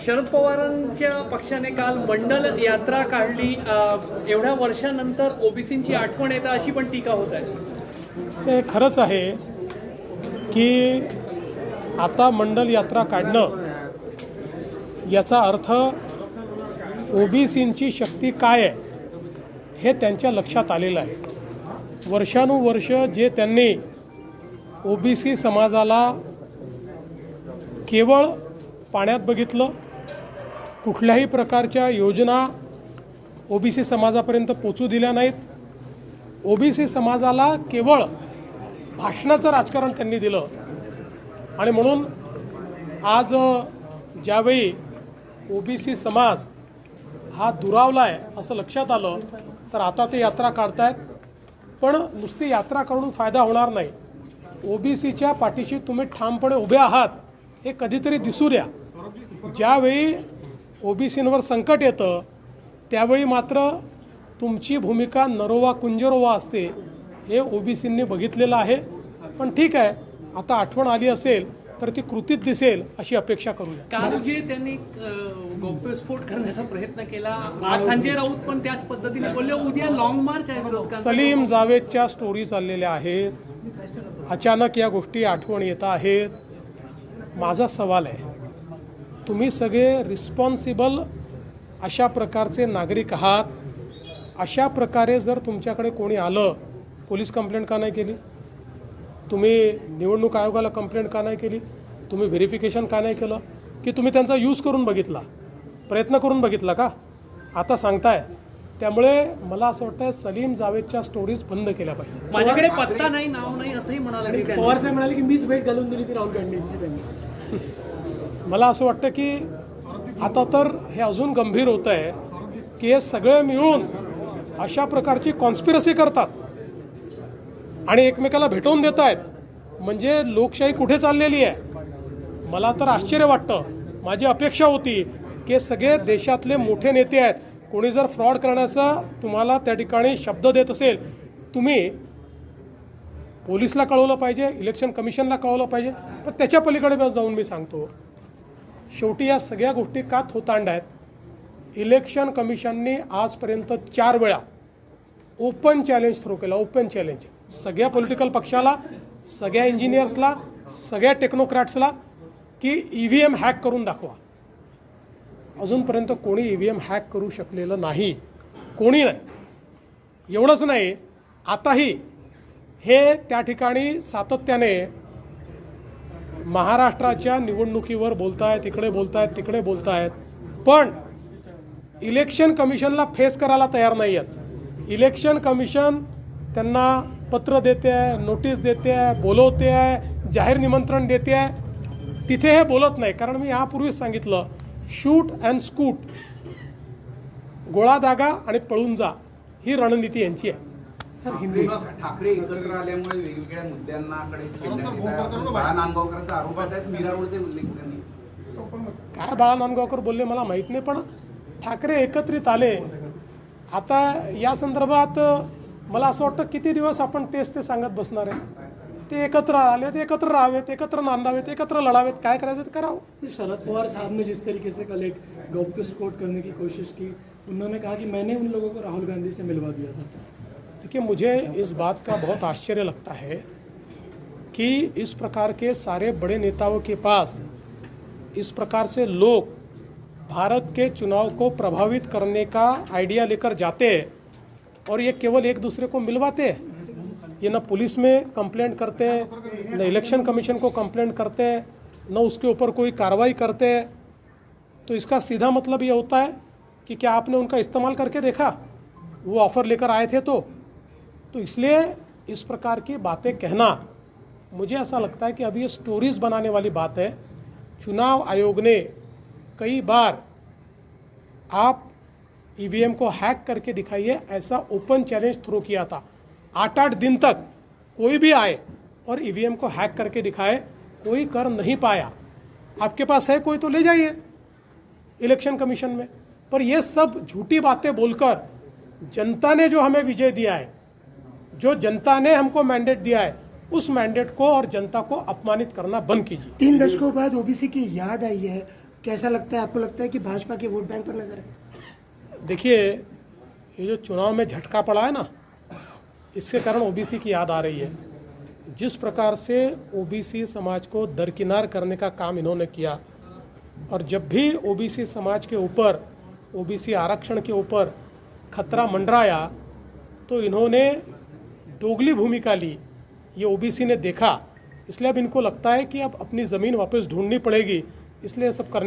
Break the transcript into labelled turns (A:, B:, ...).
A: शरद पवारांच्या पक्षाने काल मंडल यात्रा काढली. एवढ्या वर्षानंतर ओबीसींची आठवण येतं अशी पण टीका होत आहे.
B: हे खरंच आहे की आता मंडल यात्रा काढणं याचा अर्थ ओबीसींची शक्ती काय आहे हे त्यांच्या लक्षात आलेलं आहे. वर्षानुवर्ष जे त्यांनी ओबीसी समाजाला केवळ पाण्यात बघितलं, कुठल्याही प्रकारच्या योजना ओबीसी समाजापर्यंत पोचू दिल्या नाहीत, ओबीसी समाजाला केवळ भाषणाचं राजकारण त्यांनी दिलं. आणि म्हणून आज ज्यावेळी ओबीसी समाज हा दुरावला आहे असं लक्षात आलं तर आता ते यात्रा काढतायत. पण नुसती यात्रा करून फायदा होणार नाही. ओबीसीच्या पाठीशी तुम्ही ठामपणे उभे आहात हे कधीतरी दिसू द्या. ज्यावेळी ओबीसींवर संकट येतं त्यावेळी मात्र तुमची भूमिका नरोवा कुंजरोवा असते, हे ओबीसींनी बघितलेलं आहे. पण ठीक आहे, आता आठवण आली असेल तर ती कृतीत दिसेल अशी अपेक्षा करूया.
A: काल जे त्यांनी गौप्यस्फोट करण्याचा प्रयत्न केला, आज संजय राऊत पण त्याच पद्धतीने बोलले उद्या लॉंग मार्च आहे विरोधकांचा.
B: सलीम जावेदच्या स्टोरी चाललेल्या आहेत, अचानक या गोष्टी आठवण येत आहेत. माझा सवाल आहे, तुम्ही सगळे रिस्पॉन्सिबल अशा प्रकारचे नागरिक आहात. अशा प्रकारे जर तुमच्याकडे कोणी आलं, पोलीस कंप्लेंट का नाही केली? तुम्ही निवडणूक आयोगाला कंप्लेंट का नाही केली? तुम्ही व्हेरिफिकेशन का नाही केलं? की तुम्ही त्यांचा यूज करून बघितला, प्रयत्न करून बघितला का? आता सांगताय. त्यामुळे मला असं वाटतं सलीम जावेदच्या स्टोरीज बंद केल्या पाहिजे.
A: माझ्याकडे पत्ता नाही, नाव नाही असंही म्हणाले.
C: पवार साहेब म्हणाले की मीच भेट घालून दिली ती राहुल गांधींची त्यांनी.
B: मला असं वाटतं की आता तर हे अजून गंभीर होतं आहे की हे सगळे मिळून अशा प्रकारची कॉन्स्पिरसी करतात आणि एकमेकाला भेटवून देत आहेत. म्हणजे लोकशाही कुठे चाललेली आहे? मला तर आश्चर्य वाटतं. माझी अपेक्षा होती की सगळे देशातले मोठे नेते आहेत, कोणी जर फ्रॉड करण्याचा तुम्हाला त्या ठिकाणी शब्द देत असेल, तुम्ही पोलिसला कळवलं पाहिजे, इलेक्शन कमिशनला कळवलं पाहिजे. पण त्याच्या पलीकडे बस जाऊन मी सांगतो, शेवटी या सगळ्या गोष्टी का थोतांड आहेत? इलेक्शन कमिशनने आजपर्यंत 4 वेळा ओपन चॅलेंज थ्रो केला. ओपन चॅलेंज सगळ्या पॉलिटिकल पक्षाला, सगळ्या इंजिनियर्सला, सगळ्या टेक्नोक्रॅट्सला की EVM हॅक करून दाखवा. अजूनपर्यंत कोणी EVM हॅक करू शकलेलं नाही, कोणी नाही. एवढंच नाही, आताही हे त्या ठिकाणी सातत्याने महाराष्ट्राच्या निवडणुकीवर बोलतायत, इकडे बोलतायत, तिकडे बोलतायत, पण इलेक्शन कमिशनला फेस करायला तयार नाही आहेत. इलेक्शन कमिशन त्यांना पत्र देते आहे, नोटीस देते आहे, बोलवते आहे, जाहीर निमंत्रण देते आहे. तिथे हे बोलत नाही. कारण मी यापूर्वीच सांगितलं, शूट अँड स्कूट, गोळा दागा आणि पळून जा, ही रणनीती यांची आहे.
A: सर, हिंदी
D: ठाकरे एकत्र आल्यामुळे वेगवेगळ्या मुद्द्यांनाकडे बाळा नांदगावकरांचा आरोप आहेत. मीरा रोडचे उल्लेख त्यांनी.
B: काय बाळा नांदगावकर बोलले मला माहीत नाही, पण ठाकरे एकत्रित आले. आता या संदर्भात मला असं वाटतं किती दिवस आपण तेच ते सांगत बसणार आहे? ते एकत्र आले, ते एकत्र राहावेत, एकत्र नांदावेत, एकत्र लढावेत. काय करायचं ते करावं.
C: शरद पवार साहब ने जिस तरीके से कल एक गौप्यस्फोट करने की कोशिश की, उन्होंने कहा कि मैंने उन लोगों को राहुल गांधी से मिलवा दिया था.
B: देखिए, मुझे इस बात का बहुत आश्चर्य लगता है कि इस प्रकार के सारे बड़े नेताओं के पास इस प्रकार से लोग भारत के चुनाव को प्रभावित करने का आइडिया लेकर जाते हैं और ये केवल एक दूसरे को मिलवाते हैं. ये न पुलिस में कंप्लेंट करते हैं, न इलेक्शन कमीशन को कंप्लेंट करते हैं, न उसके ऊपर कोई कार्रवाई करते हैं. तो इसका सीधा मतलब ये होता है कि क्या आपने उनका इस्तेमाल करके देखा? वो ऑफ़र लेकर आए थे तो इसलिए इस प्रकार की बातें कहना, मुझे ऐसा लगता है कि अभी ये स्टोरीज़ बनाने वाली बात है. चुनाव आयोग ने कई बार आप EVM को हैक करके दिखाइए, ऐसा ओपन चैलेंज थ्रो किया था. 8-8 दिन तक कोई भी आए और EVM को हैक करके दिखाए, कोई कर नहीं पाया. आपके पास है कोई तो ले जाइए इलेक्शन कमीशन में. पर ये सब झूठी बातें बोलकर जनता ने जो हमें विजय दिया है, जो जनता ने हमको मैंडेट दिया है, उस मैंडेट को और जनता को अपमानित करना बंद कीजिए।
E: 3 दशकों बाद ओबीसी की याद आई है, कैसा लगता है आपको? लगता है कि भाजपा के वोट बैंक पर नजर है?
B: देखिए, ये जो चुनाव में झटका पड़ा है ना, इसके कारण ओबीसी की याद आ रही है। जिस प्रकार से ओबीसी समाज को दरकिनार करने का काम इन्होंने किया, और जब भी ओबीसी समाज के ऊपर, ओबीसी आरक्षण के ऊपर खतरा मंडराया तो इन्होंने दोगली भूमिका ली। ये ओबीसी ने देखा, इसलिए अब इनको लगता है कि अब अपनी ज़मीन वापस ढूंढनी पड़ेगी, इसलिए सब करने